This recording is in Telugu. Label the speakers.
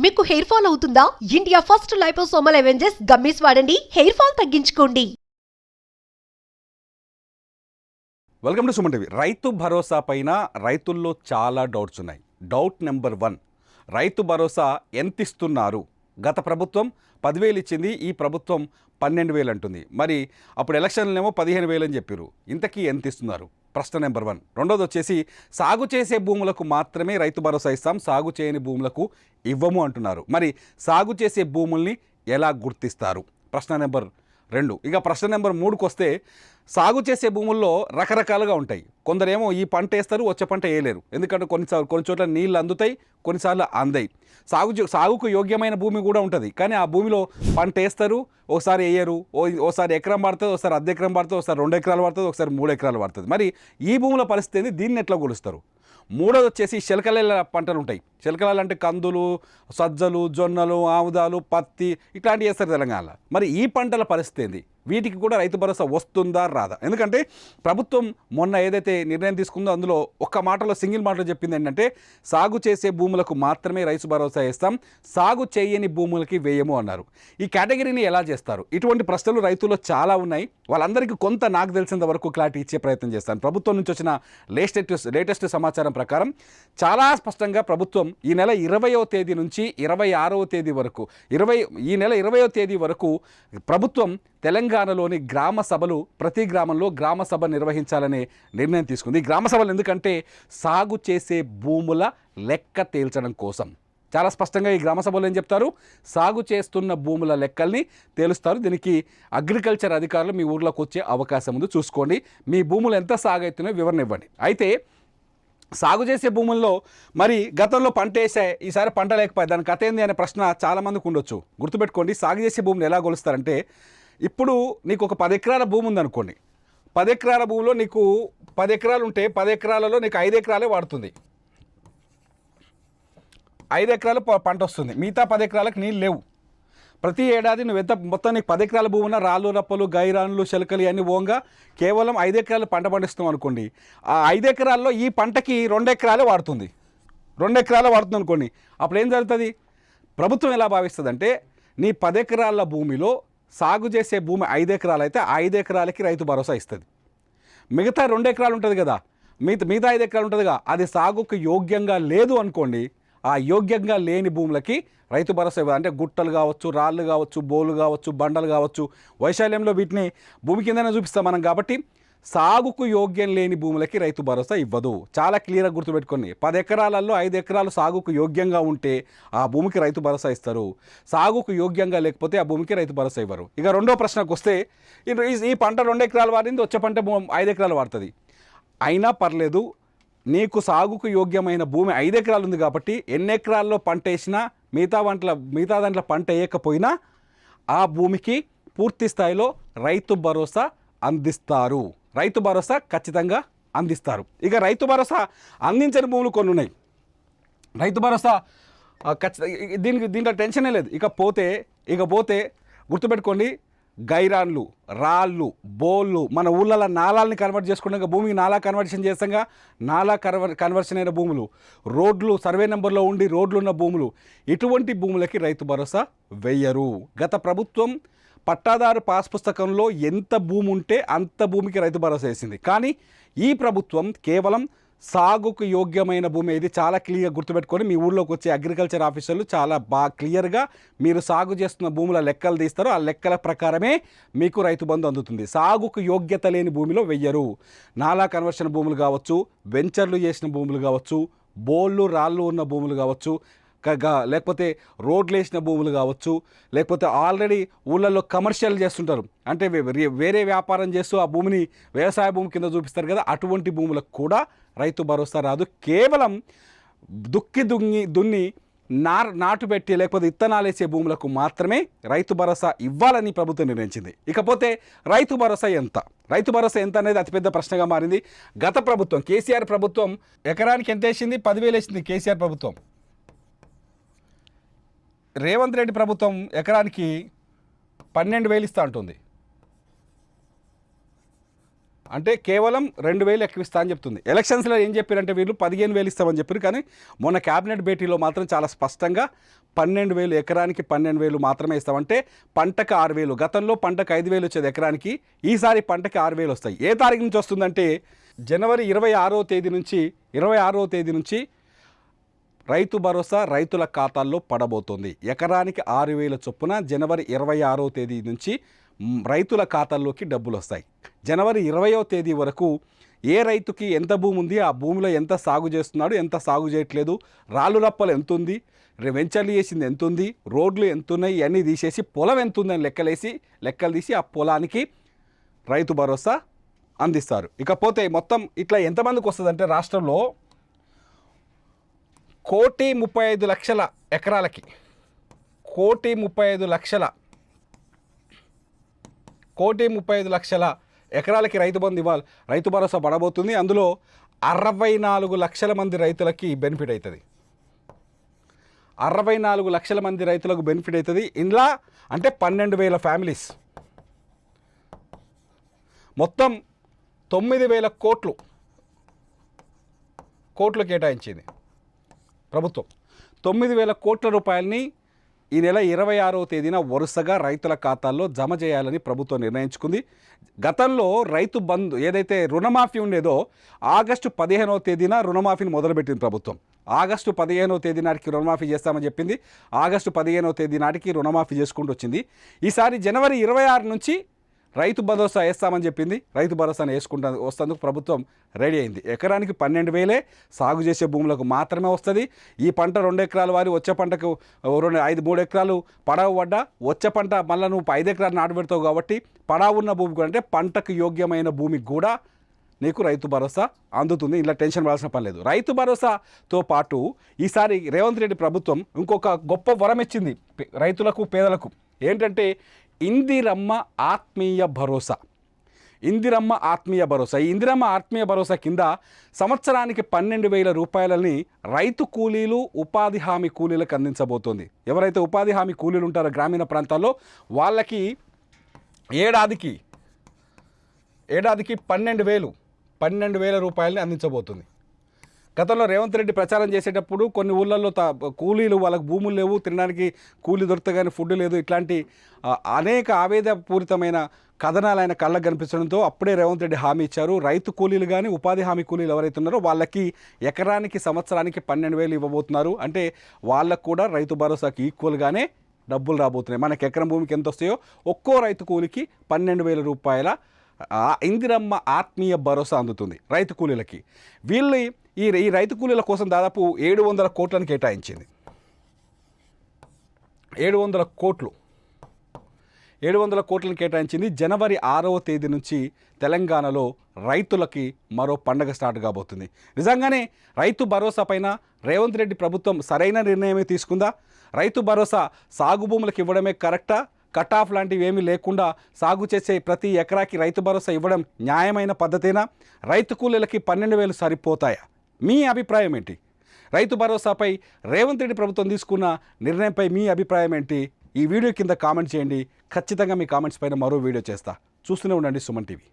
Speaker 1: మీకు హెయిర్ ఫాల్ అవుతుందా? India first liposomal Avengers gummies వాడండి, హెయిర్ ఫాల్ తగ్గించుకోండి.
Speaker 2: Welcome to Suman TV. Rythu Bharosa పైన రైతుల్లో చాలా డౌట్స్ ఉన్నాయి. డౌట్ నెంబర్ 1, రైతు భరోసా ఎంత ఇస్తున్నారు? గత ప్రభుత్వం 10,000 ఇచ్చింది, ఈ ప్రభుత్వం 12,000 అంటుంది. మరి అప్పుడు ఎలక్షన్లేమో 15,000 అని చెప్పారు. ఇంతకీ ఎంత ఇస్తున్నారు? ప్రశ్న నెంబర్ 1. రెండోది వచ్చేసి సాగు చేసే భూములకు మాత్రమే రైతు భరోసా ఇస్తాం, సాగు చేయని భూములకు ఇవ్వము అంటున్నారు. మరి సాగు చేసే భూముల్ని ఎలా గుర్తిస్తారు? ప్రశ్న నెంబర్ 2. ఇక ప్రశ్న నెంబర్ 3కు వస్తే సాగు చేసే భూముల్లో రకరకాలుగా ఉంటాయి. కొందరేమో ఈ పంట వేస్తారు, వచ్చే పంట వేయలేరు. ఎందుకంటే కొన్ని చోట్ల నీళ్ళు అందుతాయి, కొన్నిసార్లు అందాయి. సాగుకు యోగ్యమైన భూమి కూడా ఉంటుంది, కానీ ఆ భూమిలో పంట వేస్తారు, ఒకసారి వేయరు. ఓసారి ఎకరం పడుతుంది, ఒకసారి అర్ధ ఎకరం పడుతుంది, ఒకసారి 2 ఎకరాలు పడుతుంది, ఒకసారి 3 ఎకరాలు పడుతుంది. మరి ఈ భూముల పరిస్థితి ఏంది? దీన్ని ఎట్లా కొలుస్తారు? మూడోది వచ్చేసి చిలకల పంటలు ఉంటాయి. చిలకలు అంటే కందులు, సజ్జలు, జొన్నలు, ఆముదాలు, పత్తి ఇట్లాంటివి వేస్తారు తెలంగాణలో. మరి ఈ పంటల పరిస్థితి ఏంది? వీటికి కూడా రైతు భరోసా వస్తుందా రాదా? ఎందుకంటే ప్రభుత్వం మొన్న ఏదైతే నిర్ణయం తీసుకుందో అందులో సింగిల్ మాటలో చెప్పింది ఏంటంటే సాగు చేసే భూములకు మాత్రమే రైతు భరోసా ఇస్తాం, సాగు చేయని భూములకి వేయము అన్నారు. ఈ కేటగిరీని ఎలా చేస్తారు? ఇటువంటి ప్రశ్నలు రైతుల్లో చాలా ఉన్నాయి. వాళ్ళందరికీ కొంత నాకు తెలిసినంత వరకు క్లారిటీ ఇచ్చే ప్రయత్నం చేస్తాను. ప్రభుత్వం నుంచి వచ్చిన లేటెస్ట్ సమాచారం ప్రకారం చాలా స్పష్టంగా ప్రభుత్వం ఈ నెల 20వ తేదీ నుంచి 26వ తేదీ వరకు ఈ నెల 20వ తేదీ వరకు ప్రభుత్వం తెలంగాణలోని గ్రామ సభలు, ప్రతి గ్రామంలో గ్రామ సభ నిర్వహించాలనే నిర్ణయం తీసుకుంది. ఈ గ్రామ సభలు ఎందుకంటే సాగు చేసే భూముల లెక్క తేల్చడం కోసం. చాలా స్పష్టంగా ఈ గ్రామ సభలో ఏం చెప్తారు? సాగు చేస్తున్న భూముల లెక్కల్ని తేలుస్తారు. దీనికి అగ్రికల్చర్ అధికారులు మీ ఊర్లోకి వచ్చే అవకాశం ఉంది, చూసుకోండి. మీ భూములు ఎంత సాగు అవుతున్నాయో వివరణ ఇవ్వండి. అయితే సాగు చేసే భూముల్లో మరి గతంలో పంట వేసే, ఈసారి పంట లేకపోతే దాని కథ ఏంది అనే ప్రశ్న చాలామందికి ఉండొచ్చు. గుర్తుపెట్టుకోండి, సాగు చేసే భూమిని ఎలా కొలుస్తారంటే, ఇప్పుడు నీకు ఒక 10 ఎకరాల భూమి ఉందనుకోండి. 10 ఎకరాల భూమిలో నీకు 10 ఎకరాలు ఉంటే 10 ఎకరాలలో నీకు 5 ఎకరాలే వాడుతుంది. 5 ఎకరాలు పంట వస్తుంది, మిగతా 10 ఎకరాలకు నీళ్ళు లేవు. ప్రతి ఏడాది నువ్వు మొత్తం నీకు 10 ఎకరాల భూమి ఉన్న రాళ్ళు, రప్పలు, గైరాన్లు, శలకలు ఇవన్నీ పోగా కేవలం 5 ఎకరాలు పంట పండిస్తాం అనుకోండి. ఆ 5 ఎకరాల్లో ఈ పంటకి 2 ఎకరాలే వాడుతుంది. 2 ఎకరాలే వాడుతుంది అనుకోండి. అప్పుడు ఏం జరుగుతుంది? ప్రభుత్వం ఎలా భావిస్తుంది అంటే, నీ 10 ఎకరాల భూమిలో సాగు చేసే భూమి 5 ఎకరాలు అయితే 5 ఎకరాలకి రైతు భరోసా ఇస్తుంది. మిగతా 2 ఎకరాలు ఉంటుంది కదా, మిగతా 5 ఎకరాలు ఉంటుందిగా, అది సాగుకు యోగ్యంగా లేదు అనుకోండి. ఆ యోగ్యంగా లేని భూములకి రైతు భరోసా ఇవ్వదు. అంటే గుట్టలు కావచ్చు, రాళ్ళు కావచ్చు, బోలు కావచ్చు, బండలు కావచ్చు, వైశాల్యంలో వీటిని భూమి కిందనే చూపిస్తాం మనం. కాబట్టి సాగుకు యోగ్యం లేని భూములకి రైతు భరోసా ఇవ్వదు. చాలా క్లియర్గా గుర్తుపెట్టుకోండి. 10 ఎకరాలలో 5 ఎకరాలు సాగుకు యోగ్యంగా ఉంటే ఆ భూమికి రైతు భరోసా ఇస్తారు. సాగుకు యోగ్యంగా లేకపోతే ఆ భూమికి రైతు భరోసా ఇవ్వరు. ఇక రెండో ప్రశ్నకు వస్తే, ఈ పంట 2 ఎకరాలు వాడింది, వచ్చే పంట 5 ఎకరాలు వాడుతుంది. అయినా పర్లేదు, నీకు సాగుకు యోగ్యమైన భూమి 5 ఎకరాలు ఉంది కాబట్టి ఎన్ని ఎకరాల్లో పంట వేసినా మిగతా దాంట్లో పంట వేయకపోయినా ఆ భూమికి పూర్తి స్థాయిలో రైతు భరోసా అందిస్తారు. రైతు భరోసా ఖచ్చితంగా అందిస్తారు. ఇక రైతు భరోసా అందించని భూములు కొన్ని ఉన్నాయి. రైతు భరోసా దీంట్లో టెన్షనే లేదు. ఇకపోతే గుర్తుపెట్టుకోండి, గైరాన్లు, రాళ్ళు, బోళ్ళు, మన ఊళ్ళలో నాలాలని కన్వర్ట్ చేసుకున్నాక భూమికి నాలా కన్వర్షన్ చేస్తాగా, నాలా కన్వర్షన్ అయిన భూములు, రోడ్లు సర్వే నెంబర్లో ఉండి రోడ్లు ఉన్న భూములు, ఇటువంటి భూములకి రైతు భరోసా వెయ్యరు. గత ప్రభుత్వం పట్టాదారు పాస్ పుస్తకంలో ఎంత భూమి ఉంటే అంత భూమికి రైతు భరోసా వేసింది. కానీ ఈ ప్రభుత్వం కేవలం సాగుకు యోగ్యమైన భూమి, ఇది చాలా క్లియర్గా గుర్తుపెట్టుకొని మీ ఊళ్ళోకి వచ్చే అగ్రికల్చర్ ఆఫీసర్లు చాలా బాగా క్లియర్గా మీరు సాగు చేస్తున్న భూముల లెక్కలు తీస్తారు. ఆ లెక్కల ప్రకారమే మీకు రైతు బంధు అందుతుంది. సాగుకు యోగ్యత లేని భూమిలో వెయ్యరు. నాలా కన్వర్షన్ భూములు కావచ్చు, వెంచర్లు చేసిన భూములు కావచ్చు, బోళ్ళు రాళ్ళు ఉన్న భూములు కావచ్చు, లేకపోతే రోడ్లు వేసిన భూములు కావచ్చు, లేకపోతే ఆల్రెడీ ఊళ్ళల్లో కమర్షియల్ చేస్తుంటారు, అంటే వేరే వ్యాపారం చేస్తూ ఆ భూమిని వ్యవసాయ భూమి కింద చూపిస్తారు కదా, అటువంటి భూములకు కూడా రైతు భరోసా రాదు. కేవలం దున్ని నాటు పెట్టి లేకపోతే ఇత్తనాలు వేసే భూములకు మాత్రమే రైతు భరోసా ఇవ్వాలని ప్రభుత్వం నిర్ణయించింది. ఇకపోతే రైతు భరోసా ఎంత అనేది అతిపెద్ద ప్రశ్నగా మారింది. గత ప్రభుత్వం కేసీఆర్ ప్రభుత్వం ఎకరానికి ఎంత వేసింది? 10,000 వేసింది కేసీఆర్ ప్రభుత్వం. రేవంత్ రెడ్డి ప్రభుత్వం ఎకరానికి 12,000 ఇస్తా అంటుంది. అంటే కేవలం 2,000 ఎక్కువ ఇస్తా అని చెప్తుంది. ఎలక్షన్స్లో ఏం చెప్పారంటే వీళ్ళు 15,000 ఇస్తామని చెప్పారు, కానీ మొన్న క్యాబినెట్ భేటీలో మాత్రం చాలా స్పష్టంగా 12,000 ఎకరానికి 12,000 మాత్రమే ఇస్తామంటే పంటకు 6,000. గతంలో పంటకు 5,000 వచ్చేది ఎకరానికి, ఈసారి పంటకి 6,000 వస్తాయి. ఏ తారీఖు నుంచి వస్తుందంటే జనవరి 26వ తేదీ నుంచి రైతు భరోసా రైతుల ఖాతాల్లో పడబోతోంది. ఎకరానికి 6,000 చొప్పున జనవరి 26వ తేదీ నుంచి రైతుల ఖాతాల్లోకి డబ్బులు వస్తాయి. జనవరి 20వ తేదీ వరకు ఏ రైతుకి ఎంత భూమి ఉంది, ఆ భూమిలో ఎంత సాగు చేస్తున్నాడు, ఎంత సాగు చేయట్లేదు, రాళ్ళు రప్పలు ఎంత ఉంది, వెంచర్లు చేసింది ఎంత ఉంది, రోడ్లు ఎంత ఉన్నాయి, ఇవన్నీ తీసేసి పొలం ఎంత ఉందని లెక్కలు తీసి ఆ పొలానికి రైతు భరోసా అందిస్తారు. ఇకపోతే మొత్తం ఇట్లా ఎంతమందికి వస్తుందంటే రాష్ట్రంలో 1,35,00,000 ఎకరాలకి 1,35,00,000 ఎకరాలకి రైతు భరోసా పడబోతుంది. అందులో 64 లక్షల మంది రైతులకి బెనిఫిట్ అవుతుంది. 64 లక్షల మంది రైతులకు బెనిఫిట్ అవుతుంది. ఇందులో అంటే 12,000 ఫ్యామిలీస్, మొత్తం 9,000 కోట్లు కేటాయించింది ప్రభుత్వం. 9,000 కోట్ల రూపాయలని ఈ నెల 26వ తేదీన వరుసగా రైతుల ఖాతాల్లో జమ చేయాలని ప్రభుత్వం నిర్ణయించుకుంది. గతంలో రైతు బంధు ఏదైతే రుణమాఫీ ఉండేదో ఆగస్టు 15వ తేదీన రుణమాఫీని మొదలుపెట్టింది ప్రభుత్వం. ఆగస్టు 15వ తేదీ నాటికి రుణమాఫీ చేస్తామని చెప్పింది. ఆగస్టు 15వ తేదీ నాటికి రుణమాఫీ చేసుకుంటూ వచ్చింది. ఈసారి జనవరి 26 నుంచి రైతు భరోసా వేస్తామని చెప్పింది. రైతు భరోసాను వస్తేందుకు ప్రభుత్వం రెడీ అయింది. ఎకరానికి 12,000 సాగు చేసే భూములకు మాత్రమే వస్తుంది. ఈ పంట 2 ఎకరాల వారి వచ్చే పంటకు 3 ఎకరాలు పడావు పడ్డా వచ్చే పంట మళ్ళీ నువ్వు 5 ఎకరాలు నాటు పెడతావు కాబట్టి పడావు ఉన్న భూమి కూడా అంటే పంటకు యోగ్యమైన భూమికి కూడా నీకు రైతు భరోసా అందుతుంది. ఇలా టెన్షన్ పడాల్సిన పని లేదు. రైతు భరోసాతో పాటు ఈసారి రేవంత్ రెడ్డి ప్రభుత్వం ఇంకొక గొప్ప వరం ఇచ్చింది రైతులకు, పేదలకు. ఏంటంటే ఇందిరమ్మ ఆత్మీయ భరోసా. ఈ ఇందిరమ్మ ఆత్మీయ భరోసా కింద సంవత్సరానికి 12,000 రూపాయలని రైతు కూలీలు, ఉపాధి హామీ కూలీలకు అందించబోతోంది. ఎవరైతే ఉపాధి హామీ కూలీలు ఉంటారో గ్రామీణ ప్రాంతాల్లో వాళ్ళకి ఏడాదికి 12,000 రూపాయలని అందించబోతుంది. గతంలో రేవంత్ రెడ్డి ప్రచారం చేసేటప్పుడు కొన్ని ఊళ్ళల్లో కూలీలు వాళ్ళకు భూములు లేవు, తినడానికి కూలీ దొరికితే కానీ ఫుడ్ లేదు, ఇట్లాంటి అనేక ఆవేదపూరితమైన కథనాలు ఆయన కళ్ళకు కనిపించడంతో అప్పుడే రేవంత్ రెడ్డి హామీ ఇచ్చారు. రైతు కూలీలు కానీ ఉపాధి హామీ కూలీలు ఎవరైతే ఉన్నారో వాళ్ళకి ఎకరానికి సంవత్సరానికి 12,000 ఇవ్వబోతున్నారు. అంటే వాళ్ళకు కూడా రైతు భరోసాకి ఈక్వల్గానే డబ్బులు రాబోతున్నాయి. మనకి ఎకరం భూమికి ఎంత వస్తాయో ఒక్కో రైతు కూలికి 12,000 రూపాయల ఇందిరమ్మ ఆత్మీయ భరోసా అందుతుంది రైతు కూలీలకి. వీళ్ళు ఈ రైతు కూలీల కోసం దాదాపు 700 కోట్లను కేటాయించింది. 700 కోట్లను కేటాయించింది. జనవరి 6వ తేదీ నుంచి తెలంగాణలో రైతులకి మరో పండగ స్టార్ట్ కాబోతుంది. నిజంగానే రైతు భరోసా పైన రేవంత్ రెడ్డి ప్రభుత్వం సరైన నిర్ణయమే తీసుకుందా? రైతు భరోసా సాగు భూములకు ఇవ్వడమే కరెక్టా? కట్ ఆఫ్ లాంటివి ఏమీ లేకుండా సాగు చేసే ప్రతి ఎకరాకి రైతు భరోసా ఇవ్వడం న్యాయమైన పద్ధతేనా? రైతు కూలీలకి 12,000 సరిపోతాయా? మీ అభిప్రాయం ఏంటి? రైతు భరోసాపై రేవంత్ రెడ్డి ప్రభుత్వం తీసుకున్న నిర్ణయంపై మీ అభిప్రాయం ఏంటి? ఈ వీడియో కింద కామెంట్ చేయండి. ఖచ్చితంగా మీ కామెంట్స్ పైన మరో వీడియో చేస్తా. చూస్తూనే ఉండండి సుమన్ టీవీ.